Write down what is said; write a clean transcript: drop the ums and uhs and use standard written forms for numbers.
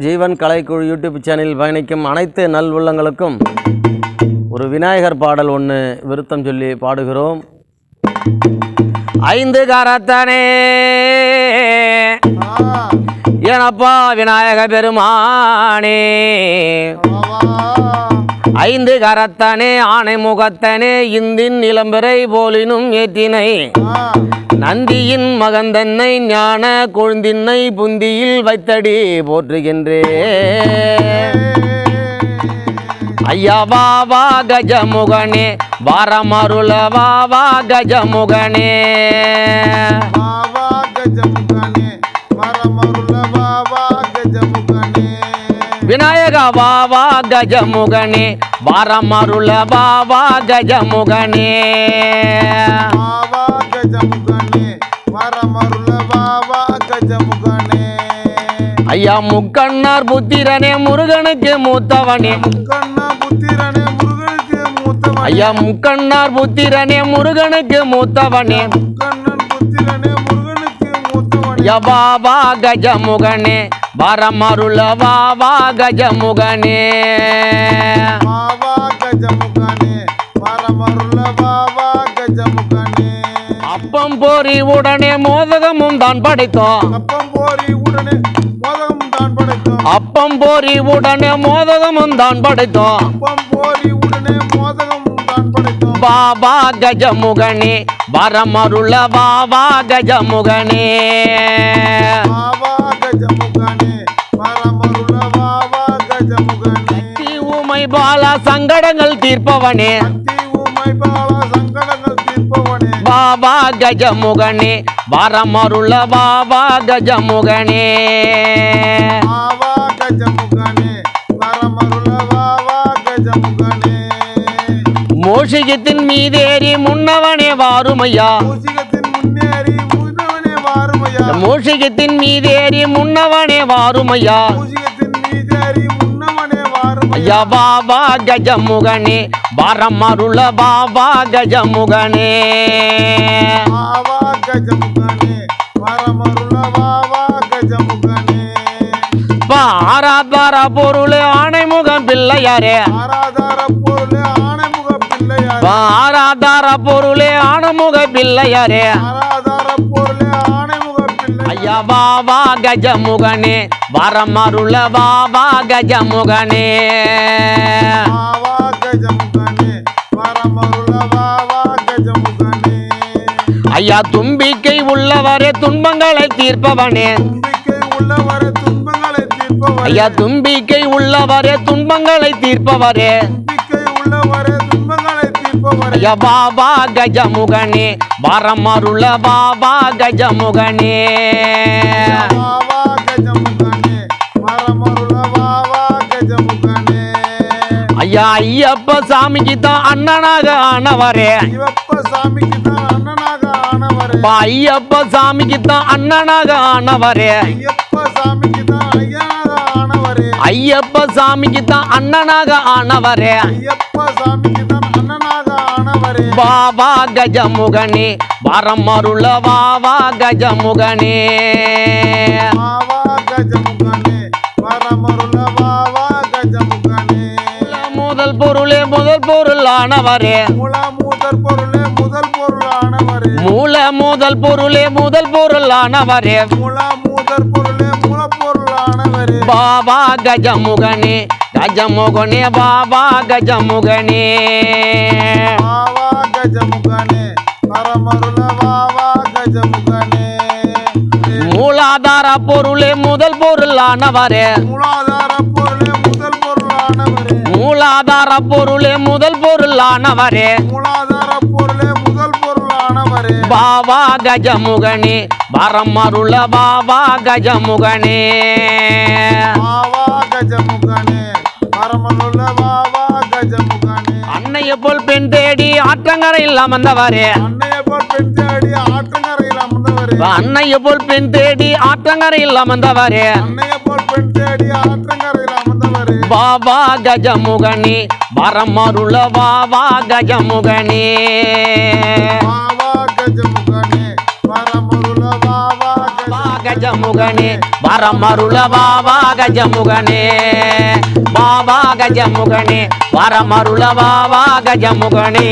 ஜீவன் கலைக்குழு YouTube சேனலில் பயணிக்கும் அனைத்து நல் உள்ளங்களுக்கும் ஒரு விநாயகர் பாடல் ஒன்று விருத்தம் சொல்லி பாடுகிறோம். ஐந்து கரத்தனே எனப்பா விநாயக பெருமானே, ஐந்து கரத்தனே ஆணை முகத்தனே இந்தின் இளம்பிறை போலினும் ஏற்றினை நந்தியின் மகந்தன்னை ஞான கொழுந்தின்னை புந்தியில் வைத்தடி போற்றுகின்றே. ஐயா பாபா கஜமுகனே வாரமருள பாபா கஜமுகனே, பாபா கஜமுகனே வரமருள பாபா கஜமுகனே, விநாயக பாபா கஜமுகனே வாரமருள பாபா கஜமுகனே, பாபா கஜமுகனே வரமருள பாபா கஜமுகனே. ஐயா முக்கண்ணார் புத்திரனே முருகனுக்கு மூத்தவனே, முக்கண்ணா புத்திரனே முருகனுக்கு மூத்தவனே, ஐயா முக்கண்ணார் புத்திரனே முருகனுக்கு மூத்தவனே, முக்கண்ணன் புத்திரனே முருகனுக்கு மூத்தவனே, யா பாபா கஜமுகனே வரமருள பாபா கஜமுகனே, பாபா கஜமுகனே வரமருள பாபா கஜமுகனே. அப்பம் போரி உடனே மோதகமும் தான் படைத்தோம், அப்பம் போரி உடனே மோதகம் தான் படைத்தோம், அப்பம் போரி உடனே மோதகமும் தான் படைத்தோம், அப்பம் போரி உடனே மோதகம் தான் படைத்தோம், பாபா கஜமுகனே வரமருள பாபா கஜமுகனே, பாபா கஜமுகனே வரமருள பாபா கஜமுகனே. உமை பாலா சங்கடங்கள் தீர்ப்பவனே, சக்தி உமை பாலா சங்கடங்கள் தீர்ப்பவனே, பாபா கஜமுகனே வரமருள பாபா கஜமுகனே, பாபா கஜமுகனே வரமருள பாபா கஜமுகனே. மோஷிகத்தின் மீதேறி முன்னவனே வாருமையா, மூசிகத்தின் முன்னேறி முன்னவனே வாருமையா, மோஷிகத்தின் மீதேறி முன்னவனே வாருமையா, மூசிகத்தின் மீதேறி முன்னவனே வாருமையா, ஐயா பாபா கஜமுகனே வரமருள பாபா கஜமுகனே, பாபா கஜமுகனே வரமருள பாபா கஜமுகனே. ஆராதார பொருளே ஆணைமுகம் பிள்ளையாரே, ஆராதார பொருளே ஆணைமுக பிள்ளையாரே, ஆராதார பொருளே ஆணமுக பிள்ளையாரே, ஆராதார பொருளே ஆணைமுக பிள்ளை, ஐயா பாபா கஜமுகனே வரமருள பாபா கஜமுகனே, பாபா கஜமுகனே வரமருள பாபா கஜமுகனே. ஐயா தும்பிக்கை உள்ளவரே துன்பங்களை தீர்ப்பவனே, தும்பிக்கை உள்ளவரே துன்பங்களை தீர்ப்பவரே, ஐயா தும்பிக்கை உள்ளவரே துன்பங்களை தீர்ப்பவரே, தும்பிக்கை உள்ளவரே துன்பங்களை தீர்ப்பவரே, ஐயா பாபா கஜமுகனே வரமருள பாபா கஜமுகனே, பாபா கஜமுகனே வரமருள பாபா கஜமுகனே. ஐயா ஐயப்ப சாமிக்கு தான் அண்ணனாக ஆனவரே, சிவப்ப சாமிக்கு தான் அண்ணனாக ஆனவரே, ஐயப்ப சாமிக்கு தான் அண்ணனாக ஆனவரே, ஐயப்ப சாமிக்கு தான் ஐயனாக ஆனவரே, ஐயப்ப சாமிக்கு தான் அண்ணனாக ஆனவரே, ஐயப்ப சாமிக்கு தான் அண்ணனாக ஆனவரே, பாபா கஜமுகனே வரமருள பாபா கஜமுகனே, பாபா கஜமுகனே வரமருள பாபா கஜமுகனே. முதல் பொருளே முதல் பொருளானவரே, மூல முதல் பொருளே முதல் பொருளானவரே, மூல முதல் பொருளே முதல் பொருளானவரே, மூல முதல் பொருளே மூல பொருளானவரே, பாபா கஜமுகனே கஜமுகனே பாபா கஜமுகனே, பாபா கஜமுகனே வரமருள பாபா கஜமுகனே. மூலாதார பொருளே முதல் பொருளானவரே, மூலாதார பொருளே முதல் பொருளானவரே, மூலாதார பொருளே முதல் பொருளானவரே, மூலாதார பொருளே முதல் பொருளானவரே, பாபா கஜமுகனே வரமருள பாபா கஜமுகனே, பாபா கஜமுகனே வரமருள பாபா கஜமுகனே. அன்னைய போல் பெண் தேடி ஆற்றங்கரையில் அமர்ந்தவரே, அன்னைய போல் பெண் தேடி ஆற்றங்கரையில் அமர்ந்தவரே, அன்னைய போல் பெண் தேடி ஆற்றங்கரையில் அமர்ந்தவரே, அன்னைய போல் பெண் தேடி ஆற்றங்கரையில் அமர்ந்தவரே, பாபா கஜமுகனே வரமருள பாபா கஜமுகனே, பாபா கஜமுகனே வரமருள பாபா கஜ கஜமுகனே வரமருள பாபா கஜமுகனே பாபா கஜமுகனே வரமருள பாபா கஜமுகனே